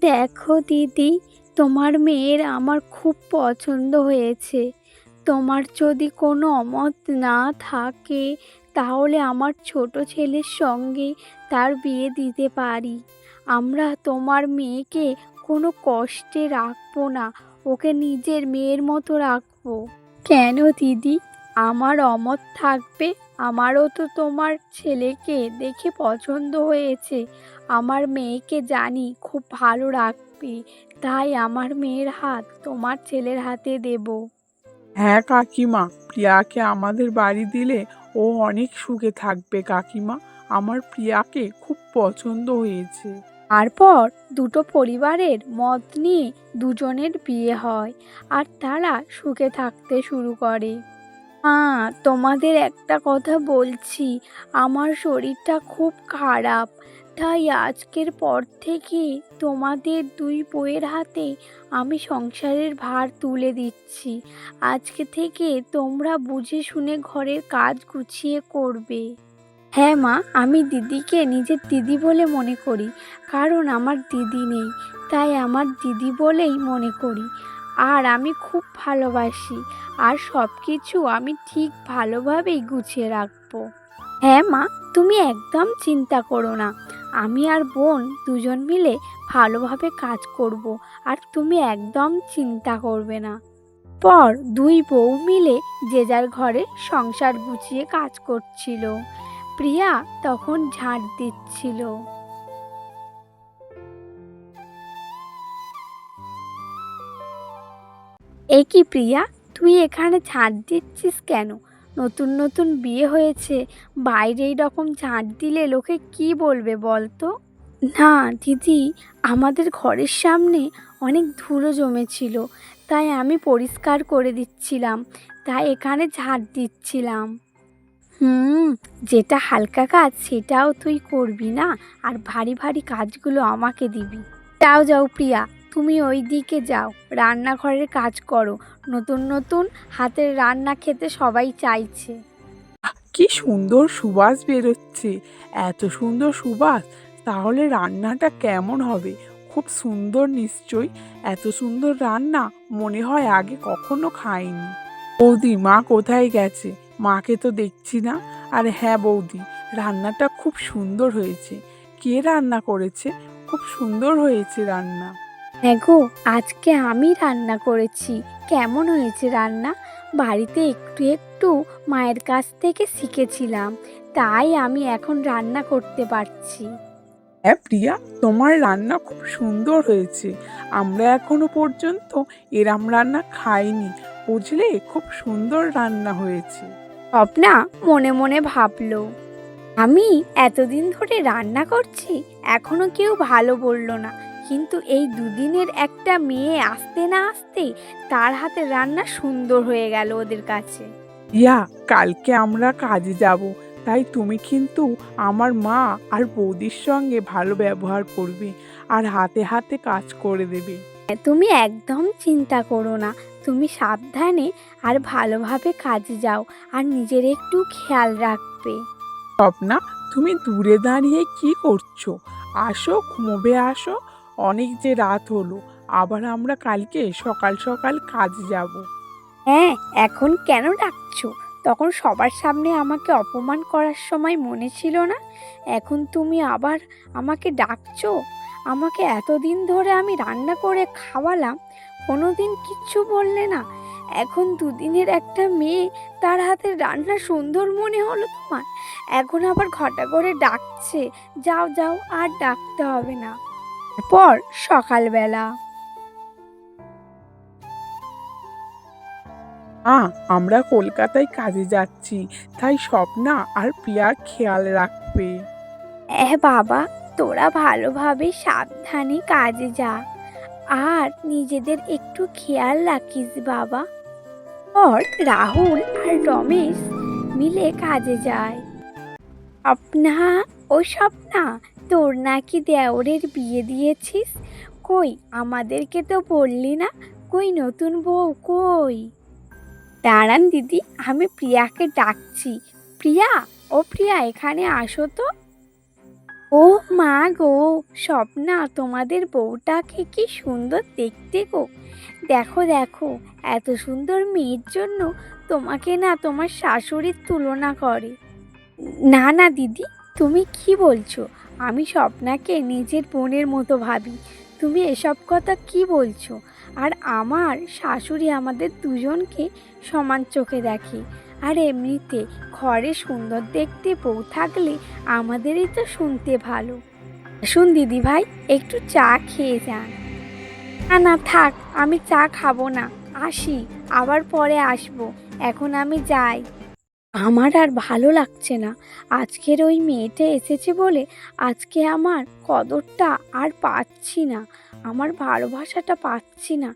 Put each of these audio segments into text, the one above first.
দেখো দিদি, তোমার মেয়ের আমার খুব পছন্দ হয়েছে। তোমার যদি কোনো অমত না থাকে তাহলে আমার ছোট ছেলের সঙ্গে তার বিয়ে দিতে পারি। আমরা তোমার মেয়েকে কোনো কষ্টে রাখবো না, ওকে নিজের মেয়ের মতো রাখবো। কেন দিদি, আমার অমত থাকবে? আমারও তো তোমার ছেলেকে দেখে পছন্দ হয়েছে। আমার মেয়েকে জানি খুব ভালো রাখবে, তাই আমার মেয়ের হাত তোমার ছেলের হাতে দেব। হ্যাঁ কাকিমা, প্রিয়াকে আমাদের বাড়ি দিলে ও অনেক সুখে থাকবে কাকিমা। আমার প্রিয়াকে খুব পছন্দ হয়েছে। তারপর দুটো পরিবারের মত নিয়ে দুজনের বিয়ে হয়, আর তারা সুখে থাকতে শুরু করে। তোমাদের একটা কথা বলছি, আমার শরীরটা খুব খারাপ, তাই আজকের পর থেকে তোমাদের দুই বউয়ের হাতে আমি সংসারের ভার তুলে দিচ্ছি। আজকে থেকে তোমরা বুঝে শুনে ঘরের কাজ গুছিয়ে করবে। হ্যাঁ মা, আমি দিদিকে নিজের দিদি বলে মনে করি, কারণ আমার দিদি নেই, তাই আমার দিদি বলেই মনে করি। আর আমি খুব ভালোবাসি, আর সব কিছু আমি ঠিক ভালোভাবেই গুছিয়ে রাখবো। হ্যাঁ মা, তুমি একদম চিন্তা করো না, আমি আর বোন দুজন মিলে ভালোভাবে কাজ করব, আর তুমি একদম চিন্তা করবে না। পর দুই বউ মিলে যে যার ঘরে সংসার গুছিয়ে কাজ করছিল। প্রিয়া তখন ঝাঁট দিচ্ছিল। এ কি প্রিয়া, তুই এখানে ঝাঁট দিচ্ছিস কেন? নতুন নতুন বিয়ে হয়েছে, বাইরে এইরকম ঝাঁট দিলে লোকে কি বলবে বল তো? না দিদি, আমাদের ঘরের সামনে অনেক ধুলো জমেছিল, তাই আমি পরিষ্কার করে দিচ্ছিলাম, তাই এখানে ঝাঁট দিচ্ছিলাম। হুম, যেটা হালকা কাজ সেটাও তুই করবি না, আর ভারী ভারী কাজগুলো আমাকে দিবি। যাও যাও প্রিয়া, তুমি ওই দিকে যাও, রান্নাঘরের কাজ করো। নতুন নতুন হাতের রান্না খেতে সবাই চাইছে। কি সুন্দর সুবাস বেরোচ্ছে! এত সুন্দর সুবাস, তাহলে রান্নাটা কেমন হবে? খুব সুন্দর নিশ্চয়ই। এত সুন্দর রান্না মনে হয় আগে কখনো খাইনি। বৌদি, মা কোথায় গেছে? মাকে তো দেখছি না। আর হ্যাঁ বৌদি, রান্নাটা খুব সুন্দর হয়েছে। কে রান্না করেছে? খুব সুন্দর হয়েছে রান্না। হ্যাঁ গো, আজকে আমি রান্না করেছি। কেমন হয়েছে রান্না? বাড়িতে একটু একটু মায়ের কাছ থেকে শিখেছিলাম, তাই আমি এখন রান্না করতে পারছি। হ্যাঁ প্রিয়া, তোমার রান্না খুব সুন্দর হয়েছে। আমরা এখনো পর্যন্ত এরম রান্না খাইনি। বুঝলে, খুব সুন্দর রান্না হয়েছে। স্বপ্না মনে মনে ভাবলো, আমি এতদিন ধরে রান্না করছি, এখনো কেউ ভালো বললো না, কিন্তু এই দুদিনের একটা মেয়ে আসতে না আসতে তার হাতে রান্না সুন্দর হয়ে গেল ওদের কাছে। ইয়া, কালকে আমরা কাজে যাব, তাই তুমি কিন্তু আমার মা আর বৌদির সঙ্গে ভালো ব্যবহার করবে, আর হাতে হাতে কাজ করে দেবে। তুমি একদম চিন্তা করো না, তুমি সাবধানে আর ভালোভাবে কাজে যাও, আর নিজের একটু খেয়াল রাখবে। স্বপ্না, তুমি দূরে দাঁড়িয়ে কি করছো? আসো, ঘুমোবে আসো। অনেক যে রাত হলো, আবার আমরা কালকে সকাল সকাল কাজে যাব। হ্যাঁ, এখন কেন ডাকছো? তখন সবার সামনে আমাকে অপমান করার সময় মনে ছিল না? এখন তুমি আবার আমাকে ডাকছো? আমাকে এতদিন ধরে আমি রান্না করে খাওয়ালাম, কোনোদিন কিচ্ছু বললে না। এখন দুদিনের একটা মেয়ে, তার হাতের রান্না সুন্দর মনে হলো তোমার? এখন আবার ঘটা করে ডাকছে। যাও যাও, আর ডাকতে হবে না। পর সকালবেলা আমরা কলকাতায় কাজে যাচ্ছি, তাই স্বপ্না আর প্রিয়ার খেয়াল রাখবে। বাবা, তোরা ভালোভাবে সাবধানে কাজে যা, আর নিজেদের একটু খেয়াল রাখিস বাবা। পর রাহুল আর রমেশ মিলে কাজে যায়। স্বপ্না, ও স্বপ্না, তোর নাকি দেওরের বিয়ে দিয়েছিস? কই, আমাদেরকে তো বললি না। কই নতুন বউ কই? দাঁড়ান দিদি, আমি প্রিয়াকে ডাকছি। প্রিয়া, ও প্রিয়া, এখানে আসো তো। ও মা গো, স্বপ্না, তোমাদের বউটাকে কি সুন্দর দেখতে গো। দেখো দেখো, এত সুন্দর মেয়ের জন্য তোমাকে না তোমার শাশুড়ির তুলনা করে। না না দিদি, তুমি কি বলছো? আমি স্বপ্নাকে নিজের বোনের মতো ভাবি। তুমি এসব কথা কি বলছো? আর আমার শাশুড়ি আমাদের দুজনকে সমান চোখে দেখে। আর এমনিতে ঘরে সুন্দর দেখতে বউ থাকলে আমাদেরই তো শুনতে ভালো। শুন দিদি ভাই, একটু চা খেয়ে যান। না না থাক, আমি চা খাবো না। আসি, আবার পরে আসবো। এখন আমি যাই। আমার আর ভালো লাগছে না। আজকের ওই মেয়েটা এসেছে বলে আজকে আমার কদরটা আর পাচ্ছি না, আমার ভালোবাসাটা পাচ্ছি না।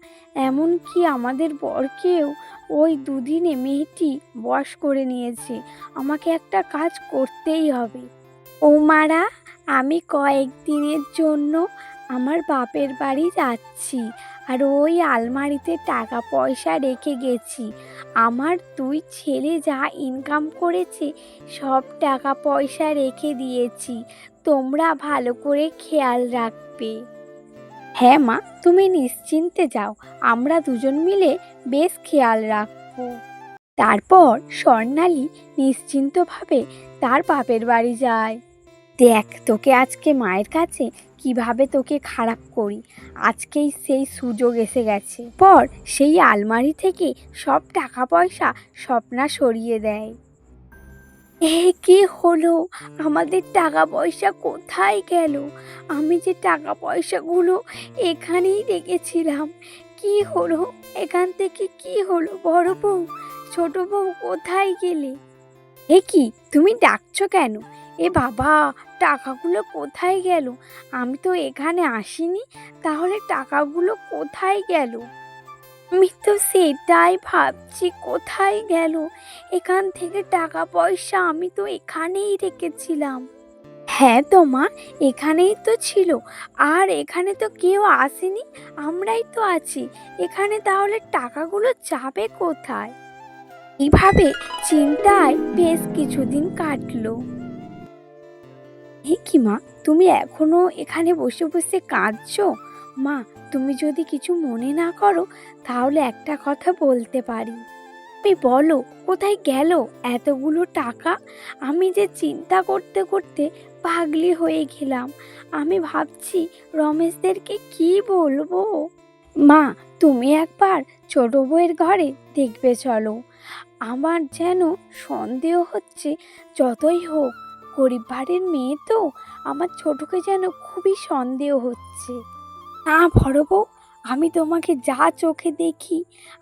এমনকি আমাদের বরকেও ওই দুদিনে মেয়েটি বশ করে নিয়েছে। আমাকে একটা কাজ করতেই হবে। ও মারা, আমি কয়েকদিনের জন্য আমার বাপের বাড়ি যাচ্ছি, আর ওই আলমারিতে টাকা পয়সা রেখে গেছি। আমার দুই ছেলে যা ইনকাম করেছে সব টাকা পয়সা রেখে দিয়েছি, তোমরা ভালো করে খেয়াল রাখবে। হ্যাঁ মা, তুমি নিশ্চিন্তে যাও, আমরা দুজন মিলে বেশ খেয়াল রাখবো। তারপর স্বর্ণালী নিশ্চিন্তভাবে তার বাপের বাড়ি যায়। দেখ, তোকে আজকে মায়ের কাছে কিভাবে তোকে খারাপ করি। আজকেই সেই সুযোগ এসে গেছে। পর সেই আলমারি থেকে সব টাকা পয়সা স্বপ্না সরিয়ে দেয়। এ কি হলো? আমাদের টাকা পয়সা কোথায় গেল? আমি যে টাকা পয়সাগুলো এখানেই রেখেছিলাম। কি হলো? এখান থেকে কি হলো? বড় বউ, ছোট বউ, কোথায় গেলে? এ কি, তুমি ডাকছো কেন? এ বাবা, টাকাগুলো কোথায় গেল? আমি তো এখানে আসিনি, তাহলে টাকাগুলো কোথায় গেল? আমি তো সেটাই ভাবছি, কোথায় গেল? এখান থেকে টাকা পয়সা আমি তো এখানেই রেখেছিলাম। হ্যাঁ তো মা, এখানেই তো ছিল। আর এখানে তো কেউ আসেনি, আমরাই তো আছি এখানে, তাহলে টাকাগুলো যাবে কোথায়? এইভাবে চিন্তায় বেশ কিছুদিন কাটলো। এ কি মা, তুমি এখনো এখানে বসে বসে কাঁদছো? মা, তুমি যদি কিছু মনে না করো তাহলে একটা কথা বলতে পারি। তুমি বলো, কোথায় গেল এতগুলো টাকা? আমি যে চিন্তা করতে করতে পাগলি হয়ে গেলাম। আমি ভাবছি রমেশদেরকে কি বলবো। মা, তুমি একবার ছোট বউয়ের ঘরে দেখবে চলো। আমার যেন সন্দেহ হচ্ছে। যতই হোক, গরিব বাড়ির মেয়ে তো, আমার ছোটকে যেন খুবই সন্দেহ হচ্ছে। না বড় বউ, আমি তোমাকে যা চোখে দেখি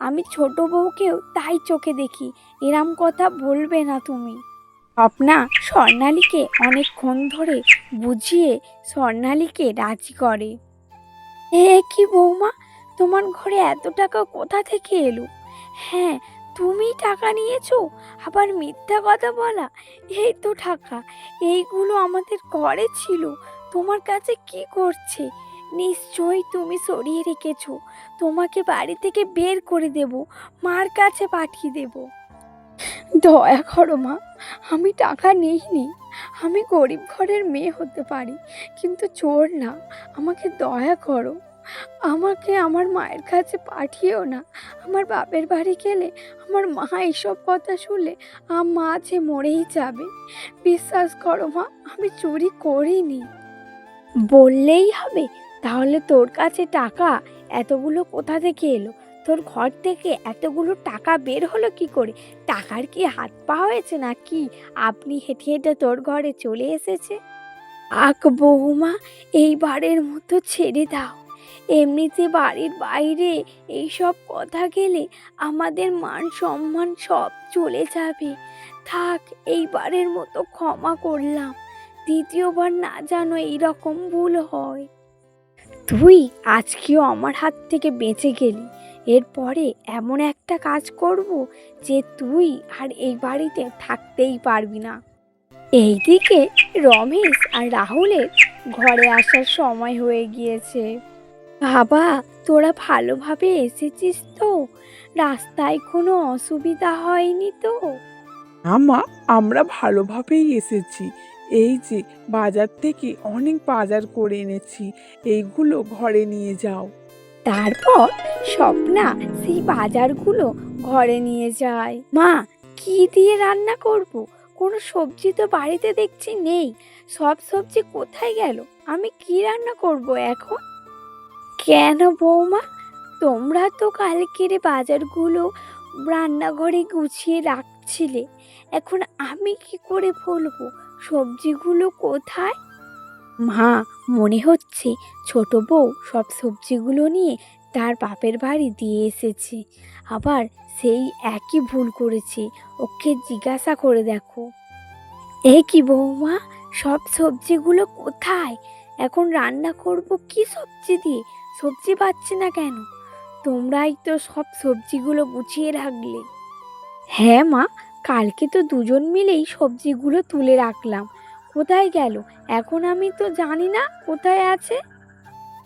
আমি ছোট বউকেও তাই চোখে দেখি। এরম কথা বলবে না তুমি। স্বপ্না স্বর্ণালীকে অনেকক্ষণ ধরে বুঝিয়ে স্বর্ণালীকে রাজি করে। এ কি বৌমা, তোমার ঘরে এত টাকা কোথা থেকে এলো? হ্যাঁ, তুমি টাকা নিয়েছো? আবার মিথ্যা কথা বলা। এই তো টাকা, এইগুলো আমাদের ঘরে ছিল। তোমার কাছে কি করছে? নিশ্চয়ই তুমি সরিয়ে রেখেছো। তোমাকে বাড়ি থেকে বের করে দেব, মার কাছে পাঠিয়ে দেব। দয়া করো মা, আমি টাকা নিইনি। আমি গরিব ঘরের মেয়ে হতে পারি, কিন্তু চোর না। আমাকে দয়া করো, আমাকে আমার মায়ের কাছে পাঠিয়েও না। আমার বাপের বাড়ি গেলে আমার মা এইসব কথা শুনলে মা যে মরেই যাবে। বিশ্বাস করো মা, আমি চুরি করিনি। বললেই হবে? তাহলে তোর কাছে টাকা এতগুলো কোথা থেকে এলো? তোর ঘর থেকে এতগুলো টাকা বের হলো কি করে? টাকার কি হাত পা হয়েছে নাকি আপনি হেঁটে হেঁটে তোর ঘরে চলে এসেছে? আক বৌমা, এইবারের মতো ছেড়ে দাও। এমনিতে বাড়ির বাইরে এইসব কথা গেলে আমাদের মান সম্মান সব চলে যাবে। থাক, এইবারের মতো ক্ষমা করলাম। দ্বিতীয়বার না যেন এইরকম ভুল হয়। তুই আজকেও আমার হাত থেকে বেঁচে গেলি। এরপরে এমন একটা কাজ করব যে তুই আর এই বাড়িতে থাকতেই পারবি না। এইদিকে রমেশ আর রাহুলের ঘরে আসার সময় হয়ে গিয়েছে। বাবা, তোরা ভালোভাবে এসেছিস তো? রাস্তায় কোনো অসুবিধা হয়নি তো? না মা, আমরা ভালোভাবেই এসেছি। এই যে বাজার থেকে অনেক বাজার করে এনেছি, এইগুলো ঘরে নিয়ে যাও। তারপর স্বপ্না সেই বাজারগুলো ঘরে নিয়ে যায়। মা, কি দিয়ে রান্না করব? কোনো সবজি তো বাড়িতে দেখছি নেই। সব সবজি কোথায় গেল? আমি কি রান্না করব এখন? কেন বৌমা, তোমরা তো কালকের বাজারগুলো রান্নাঘরে গুছিয়ে রাখছিলে। এখন আমি কি করে বলবো সবজিগুলো কোথায়? মা, মনে হচ্ছে ছোট বউ সব সবজিগুলো নিয়ে তার বাপের বাড়ি দিয়ে এসেছে। আবার সেই একই ভুল করেছে। ওকে জিজ্ঞাসা করে দেখো। এ কি বৌমা, সব সবজিগুলো কোথায়? এখন রান্না করব কি সবজি দিয়ে? সবজি পাচ্ছি না কেন? তোমরাই তো সব সবজিগুলো গুছিয়ে রাখলে। হ্যাঁ মা, কালকে তো দুজন মিলেই সবজিগুলো তুলে রাখলাম। কোথায় গেল? এখন আমি তো জানি না কোথায় আছে।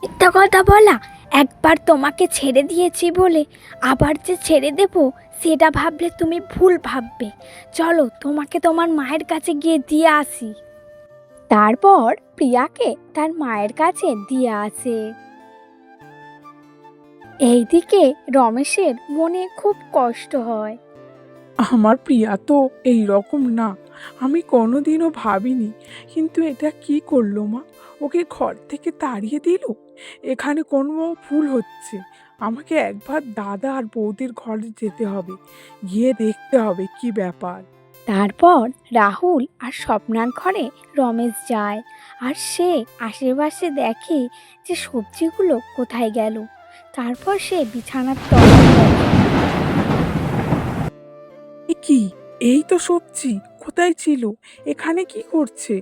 মিথ্যা কথা বলা! একবার তোমাকে ছেড়ে দিয়েছি বলে আবার যে ছেড়ে দেব সেটা ভাবলে তুমি ভুল ভাববে। চলো তোমাকে তোমার মায়ের কাছে গিয়ে দিয়ে আসি। তারপর প্রিয়াকে তার মায়ের কাছে দিয়ে আসে। এইদিকে রমেশের মনে খুব কষ্ট হয়। আমার প্রিয়া তো এই রকম না, আমি কোনোদিনও ভাবিনি। কিন্তু এটা কি করলো মা? ওকে ঘর থেকে তাড়িয়ে দিল। এখানে কোনো ভুল হচ্ছে। আমাকে একবার দাদা আর বৌদির ঘরে যেতে হবে, গিয়ে দেখতে হবে কি ব্যাপার। তারপর রাহুল আর স্বপ্নার ঘরে রমেশ যায়। আর সে আশেপাশে দেখে যে সবজিগুলো কোথায় গেল। তারপর সে বিছানার তলায় দেখে। এ কি? এই তো সবজি কোথায় ছিল? এখানে কি করছে?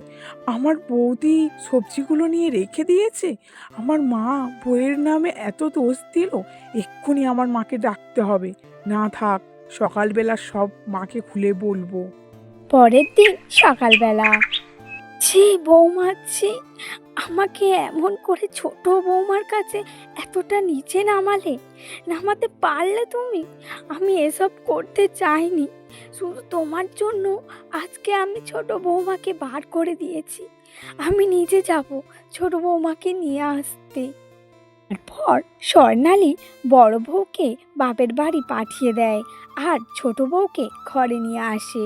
আমার বৌদি সবজিগুলো নিয়ে রেখে দিয়েছে। আমার মা বইয়ের নামে এত দোষ দিল। এক্ষুনি আমার মাকে ডাকতে হবে। না থাক, সকালবেলা সব মাকে খুলে বলবো। পরের দিন সকালবেলা, ছি বৌমা, ছি! আমাকে এমন করে ছোট বৌমার কাছে এতটা নিচে নামালে! নামাতে পারলে তুমি? আমি এসব করতে চাইনি। শুধু তোমার জন্য আজকে আমি ছোট বৌমাকে বার করে দিয়েছি। আমি নিজে যাব ছোট বৌমাকে নিয়ে আসতে। তারপর স্বর্ণালী বড় বউকে বাপের বাড়ি পাঠিয়ে দেয় আর ছোট বউকে ঘরে নিয়ে আসে।